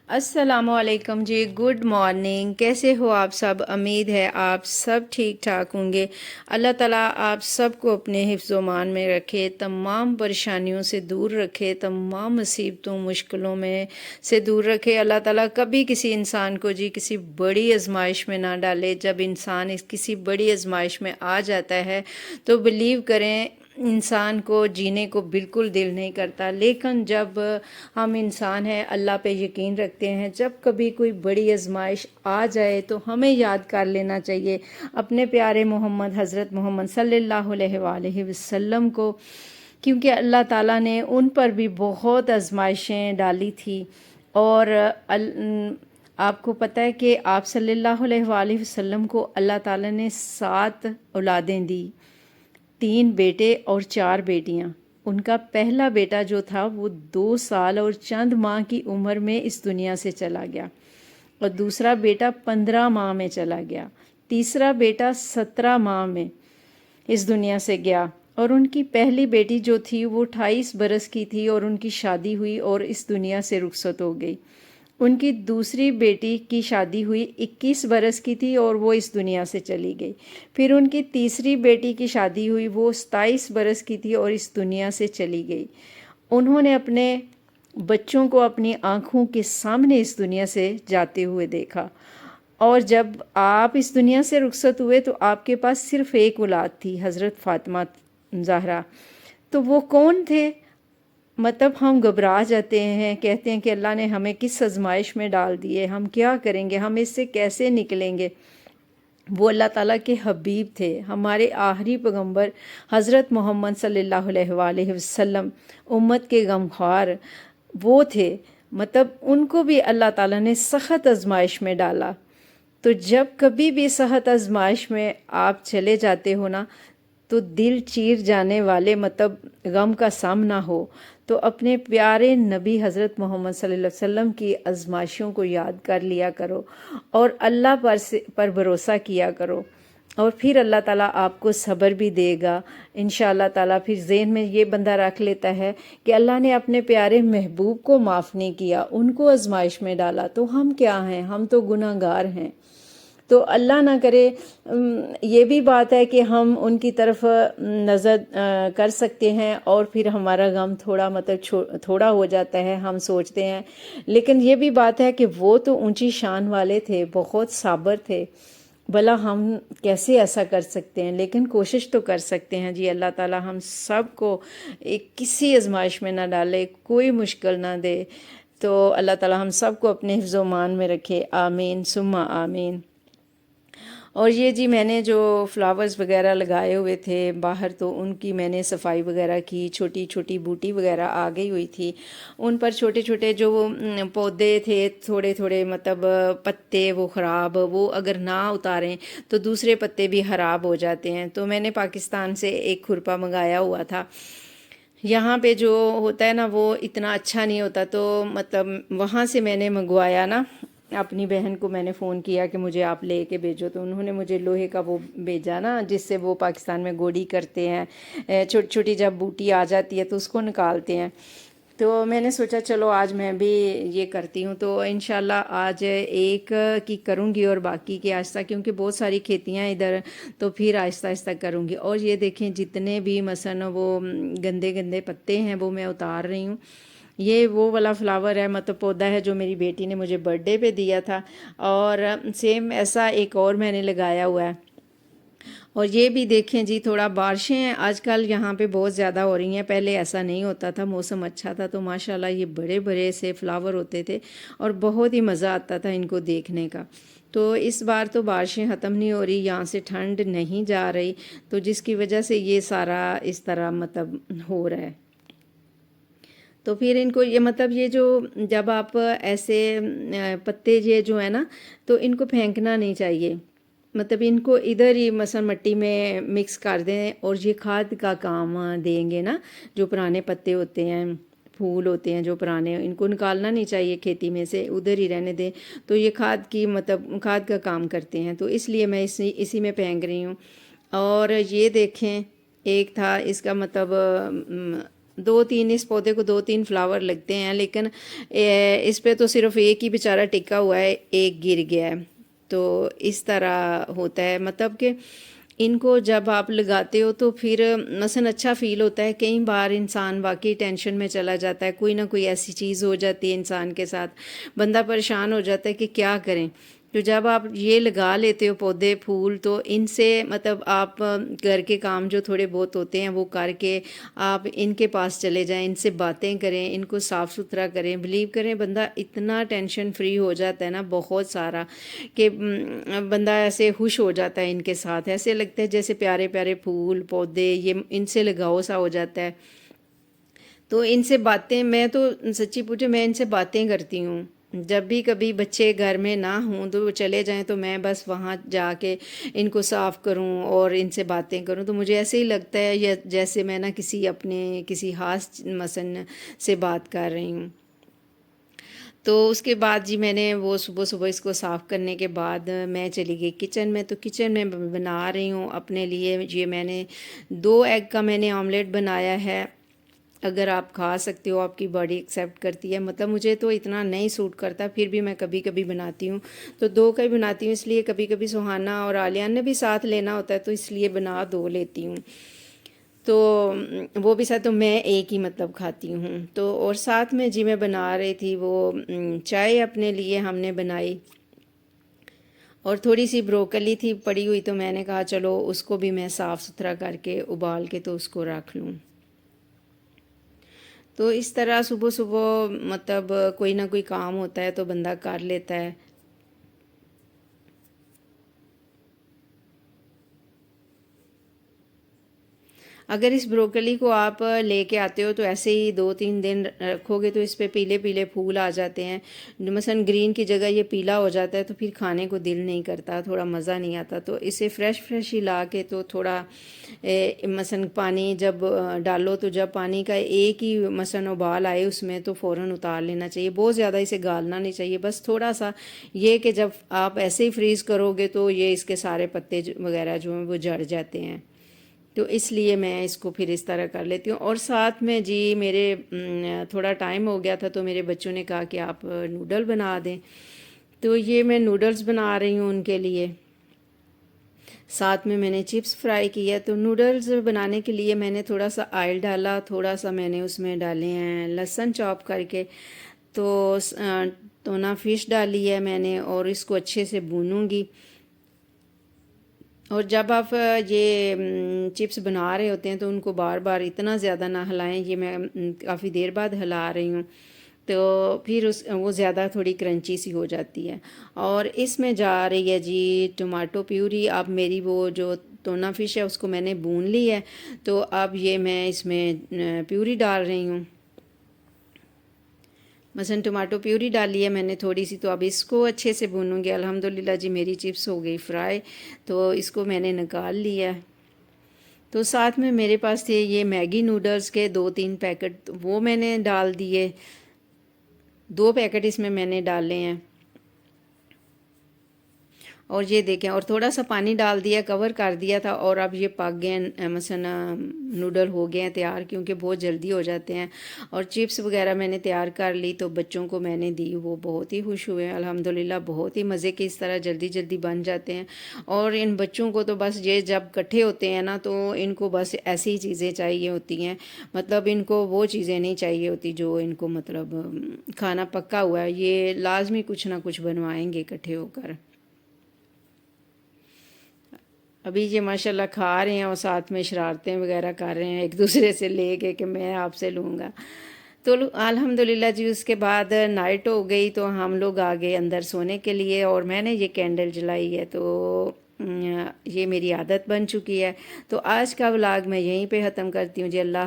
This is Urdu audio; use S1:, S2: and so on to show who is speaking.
S1: السلام علیکم جی، گڈ مارننگ. کیسے ہو آپ سب؟ امید ہے آپ سب ٹھیک ٹھاک ہوں گے. اللہ تعالیٰ آپ سب کو اپنے حفظ و امان میں رکھے، تمام پریشانیوں سے دور رکھے، تمام مصیبتوں مشکلوں میں سے دور رکھے. اللہ تعالیٰ کبھی کسی انسان کو کسی بڑی آزمائش میں نہ ڈالے. جب انسان کسی بڑی آزمائش میں آ جاتا ہے تو بلیو کریں انسان کو جینے کو بالکل دل نہیں کرتا. لیکن جب ہم انسان ہیں، اللہ پہ یقین رکھتے ہیں، جب کبھی کوئی بڑی آزمائش آ جائے تو ہمیں یاد کر لینا چاہیے اپنے پیارے محمد حضرت محمد صلی اللہ علیہ وآلہ وسلم کو، کیونکہ اللہ تعالیٰ نے ان پر بھی بہت آزمائشیں ڈالی تھی. اور آپ کو پتہ ہے کہ آپ صلی اللہ علیہ وآلہ وسلم کو اللہ تعالیٰ نے 7 اولادیں دی، 3 بیٹے اور 4 بیٹیاں. ان کا پہلا بیٹا جو تھا وہ 2 سال اور چند ماہ کی عمر میں اس دنیا سے چلا گیا، اور دوسرا بیٹا 15 ماہ میں چلا گیا، تیسرا بیٹا 17 ماہ میں اس دنیا سے گیا، اور ان کی پہلی بیٹی جو تھی وہ 28 برس کی تھی اور ان کی شادی ہوئی اور اس دنیا سے رخصت ہو گئی. ان کی دوسری بیٹی کی شادی ہوئی، 21 برس کی تھی اور وہ اس دنیا سے چلی گئی. پھر ان کی تیسری بیٹی کی شادی ہوئی، وہ 27 برس کی تھی اور اس دنیا سے چلی گئی. انہوں نے اپنے بچوں کو اپنی آنکھوں کے سامنے اس دنیا سے جاتے ہوئے دیکھا. اور جب آپ اس دنیا سے رخصت ہوئے تو آپ کے پاس صرف ایک اولاد تھی، حضرت فاطمہ زہرا. تو وہ کون تھے؟ مطلب ہم گھبرا جاتے ہیں، کہتے ہیں کہ اللہ نے ہمیں کس آزمائش میں ڈال دیے، ہم کیا کریں گے، ہم اس سے کیسے نکلیں گے. وہ اللہ تعالیٰ کے حبیب تھے، ہمارے آخری پیغمبر حضرت محمد صلی اللہ علیہ وآلہ وسلم، امت کے غمخوار وہ تھے. مطلب ان کو بھی اللہ تعالیٰ نے سخت آزمائش میں ڈالا. تو جب کبھی بھی سخت آزمائش میں آپ چلے جاتے ہو نا، تو دل چیر جانے والے مطلب غم کا سامنا ہو، تو اپنے پیارے نبی حضرت محمد صلی اللہ علیہ وسلم کی آزمائشوں کو یاد کر لیا کرو اور اللہ پر بھروسہ کیا کرو، اور پھر اللہ تعالیٰ آپ کو صبر بھی دے گا انشاءاللہ تعالیٰ. پھر ذہن میں یہ بندہ رکھ لیتا ہے کہ اللہ نے اپنے پیارے محبوب کو معاف نہیں کیا، ان کو آزمائش میں ڈالا، تو ہم کیا ہیں، ہم تو گناہ گار ہیں. تو اللہ نہ کرے یہ بھی بات ہے کہ ہم ان کی طرف نظر کر سکتے ہیں اور پھر ہمارا غم تھوڑا مطلب تھوڑا ہو جاتا ہے، ہم سوچتے ہیں. لیکن یہ بھی بات ہے کہ وہ تو اونچی شان والے تھے، بہت صابر تھے. بھلا ہم کیسے ایسا کر سکتے ہیں؟ لیکن کوشش تو کر سکتے ہیں جی. اللہ تعالیٰ ہم سب کو کسی آزمائش میں نہ ڈالے، کوئی مشکل نہ دے. تو اللہ تعالیٰ ہم سب کو اپنے حفظ و امان میں رکھے، آمین ثم آمین. اور یہ جی میں نے جو فلاورز وغیرہ لگائے ہوئے تھے باہر، تو ان کی میں نے صفائی وغیرہ کی. چھوٹی چھوٹی بوٹی وغیرہ آ گئی ہوئی تھی، ان پر چھوٹے چھوٹے جو پودے تھے تھوڑے تھوڑے مطلب پتے وہ خراب، وہ اگر نہ اتاریں تو دوسرے پتے بھی خراب ہو جاتے ہیں. تو میں نے پاکستان سے ایک کھرپا منگایا ہوا تھا. یہاں پہ جو ہوتا ہے نا وہ اتنا اچھا نہیں ہوتا، تو مطلب وہاں سے میں نے منگوایا نا. اپنی بہن کو میں نے فون کیا کہ مجھے آپ لے کے بھیجو، تو انہوں نے مجھے لوہے کا وہ بھیجا نا، جس سے وہ پاکستان میں گوڑی کرتے ہیں، چھوٹی چھوٹی جب بوٹی آ جاتی ہے تو اس کو نکالتے ہیں. تو میں نے سوچا چلو آج میں بھی یہ کرتی ہوں. تو انشاءاللہ آج ایک کی کروں گی اور باقی کی آہستہ، کیونکہ بہت ساری کھیتیاں ادھر، تو پھر آہستہ آہستہ کروں گی. اور یہ دیکھیں جتنے بھی مثلا وہ گندے گندے پتے ہیں وہ میں اتار رہی ہوں. یہ وہ والا فلاور ہے، مطلب پودا ہے جو میری بیٹی نے مجھے برتھ ڈے پہ دیا تھا، اور سیم ایسا ایک اور میں نے لگایا ہوا ہے. اور یہ بھی دیکھیں جی، تھوڑا بارشیں آج کل یہاں پہ بہت زیادہ ہو رہی ہیں، پہلے ایسا نہیں ہوتا تھا. موسم اچھا تھا تو ماشاءاللہ یہ بڑے بڑے سے فلاور ہوتے تھے اور بہت ہی مزہ آتا تھا ان کو دیکھنے کا. تو اس بار تو بارشیں ختم نہیں ہو رہی، یہاں سے ٹھنڈ نہیں جا رہی، تو جس کی وجہ سے یہ سارا اس طرح مطلب ہو رہا ہے. تو پھر ان کو یہ مطلب یہ جو جب آپ ایسے پتے یہ جو ہے نا، تو ان کو پھینکنا نہیں چاہیے. مطلب ان کو ادھر ہی مثلا مٹی میں مکس کر دیں، اور یہ کھاد کا کام دیں گے نا. جو پرانے پتے ہوتے ہیں، پھول ہوتے ہیں جو پرانے، ان کو نکالنا نہیں چاہیے کھیتی میں سے، ادھر ہی رہنے دیں. تو یہ کھاد کی مطلب کھاد کا کام کرتے ہیں، تو اس لیے میں اسی میں پھینک رہی ہوں. اور یہ دیکھیں ایک تھا، اس کا مطلب دو تین اس پودے کو 2-3 فلاور لگتے ہیں، لیکن اس پہ تو صرف ایک ہی بیچارہ ٹکا ہوا ہے، ایک گر گیا ہے۔ تو اس طرح ہوتا ہے، مطلب کہ ان کو جب آپ لگاتے ہو تو پھر مثلا اچھا فیل ہوتا ہے۔ کئی بار انسان واقعی ٹینشن میں چلا جاتا ہے، کوئی نہ کوئی ایسی چیز ہو جاتی ہے انسان کے ساتھ، بندہ پریشان ہو جاتا ہے کہ کیا کریں۔ تو جب آپ یہ لگا لیتے ہو پودے پھول، تو ان سے مطلب آپ گھر کے کام جو تھوڑے بہت ہوتے ہیں وہ کر کے آپ ان کے پاس چلے جائیں، ان سے باتیں کریں، ان کو صاف ستھرا کریں، بلیو کریں بندہ اتنا ٹینشن فری ہو جاتا ہے نا بہت سارا، کہ بندہ ایسے خوش ہو جاتا ہے ان کے ساتھ، ایسے لگتا ہے جیسے پیارے پیارے پھول پودے، یہ ان سے لگاؤ سا ہو جاتا ہے۔ تو ان سے باتیں، میں تو سچی پوچھے میں ان سے باتیں کرتی ہوں، جب بھی کبھی بچے گھر میں نہ ہوں تو وہ چلے جائیں تو میں بس وہاں جا کے ان کو صاف کروں اور ان سے باتیں کروں، تو مجھے ایسے ہی لگتا ہے جیسے میں نا کسی خاص مثلا سے بات کر رہی ہوں۔ تو اس کے بعد جی میں نے وہ صبح صبح اس کو صاف کرنے کے بعد میں چلی گئی کچن میں، تو کچن میں بنا رہی ہوں اپنے لیے، یہ میں نے 2 ایگ کا میں نے آملیٹ بنایا ہے۔ اگر آپ کھا سکتے ہو، آپ کی باڈی ایکسیپٹ کرتی ہے، مطلب مجھے تو اتنا نہیں سوٹ کرتا، پھر بھی میں کبھی کبھی بناتی ہوں، تو 2 کا ہی بناتی ہوں، اس لیے کبھی کبھی سہانا اور عالیہ نے بھی ساتھ لینا ہوتا ہے تو اس لیے بنا 2 لیتی ہوں، تو وہ بھی ساتھ، تو میں ایک ہی مطلب کھاتی ہوں۔ تو اور ساتھ میں جی میں بنا رہی تھی وہ چائے اپنے لیے ہم نے بنائی، اور تھوڑی سی بروکلی تھی پڑی ہوئی، تو میں نے کہا چلو اس کو بھی میں صاف ستھرا کر کے ابال کے تو اس کو رکھ لوں۔ تو اس طرح صبح صبح مطلب کوئی نہ کوئی کام ہوتا ہے تو بندہ کر لیتا ہے۔ اگر اس بروکلی کو آپ لے کے آتے ہو تو ایسے ہی 2-3 دن رکھو گے تو اس پہ پیلے پیلے پھول آ جاتے ہیں، مثلا گرین کی جگہ یہ پیلا ہو جاتا ہے، تو پھر کھانے کو دل نہیں کرتا، تھوڑا مزہ نہیں آتا، تو اسے فریش فریش ہی لا کے تو تھوڑا مثلا پانی جب ڈالو تو جب پانی کا ایک ہی مثلا ابال آئے اس میں تو فوراً اتار لینا چاہیے، بہت زیادہ اسے گالنا نہیں چاہیے، بس تھوڑا سا، یہ کہ جب آپ ایسے ہی فریز کرو گے تو یہ اس کے سارے پتے وغیرہ جو ہیں وہ جڑ جاتے ہیں، تو اس لیے میں اس کو پھر اس طرح کر لیتی ہوں۔ اور ساتھ میں جی میرے تھوڑا ٹائم ہو گیا تھا تو میرے بچوں نے کہا کہ آپ نوڈل بنا دیں، تو یہ میں نوڈلز بنا رہی ہوں ان کے لیے، ساتھ میں نے چپس فرائی کیا۔ تو نوڈلز بنانے کے لیے میں نے تھوڑا سا آئل ڈالا، تھوڑا سا میں نے اس میں ڈالے ہیں لہسن چاپ کر کے، تو نا فش ڈالی ہے میں نے، اور اس کو اچھے سے بھونوں گی۔ اور جب آپ یہ چپس بنا رہے ہوتے ہیں تو ان کو بار بار اتنا زیادہ نہ ہلائیں، یہ میں کافی دیر بعد ہلا رہی ہوں، تو پھر وہ زیادہ تھوڑی کرنچی سی ہو جاتی ہے۔ اور اس میں جا رہی ہے جی ٹماٹو پیوری، اب میری وہ جو ٹونا فش ہے اس کو میں نے بھون لی ہے، تو اب یہ میں اس میں پیوری ڈال رہی ہوں، مثلا ٹماٹو پیوری ڈالی ہے میں نے تھوڑی سی، تو اب اس کو اچھے سے بھونوں گی۔ الحمدللہ جی میری چپس ہو گئی فرائی، تو اس کو میں نے نکال لیا۔ تو ساتھ میں میرے پاس تھے یہ میگی نوڈلز کے 2-3 پیکٹ، وہ میں نے ڈال دیے، 2 پیکٹ اس میں نے ڈالے ہیں، اور یہ دیکھیں، اور تھوڑا سا پانی ڈال دیا، کور کر دیا تھا، اور اب یہ پک گئے ہیں، مثلا نوڈل ہو گئے ہیں تیار، کیونکہ بہت جلدی ہو جاتے ہیں۔ اور چپس وغیرہ میں نے تیار کر لی تو بچوں کو میں نے دی، وہ بہت ہی خوش ہوئے ہیں الحمدللہ، بہت ہی مزے کے اس طرح جلدی جلدی بن جاتے ہیں۔ اور ان بچوں کو تو بس یہ جب کٹھے ہوتے ہیں نا تو ان کو بس ایسی چیزیں چاہیے ہوتی ہیں، مطلب ان کو وہ چیزیں نہیں چاہیے ہوتی جو ان کو مطلب کھانا پکا ہوا ہے، یہ لازمی کچھ نہ کچھ بنوائیں گے اکٹھے ہو کر۔ ابھی یہ ماشاءاللہ کھا رہے ہیں اور ساتھ میں شرارتیں وغیرہ کر رہے ہیں ایک دوسرے سے لے کے کہ میں آپ سے لوں گا، تو الحمدللہ جی اس کے بعد نائٹ ہو گئی تو ہم لوگ آ گئے اندر سونے کے لیے، اور میں نے یہ کینڈل جلائی ہے، تو یہ میری عادت بن چکی ہے۔ تو آج کا ولاگ میں یہیں پہ ختم کرتی ہوں جی، اللہ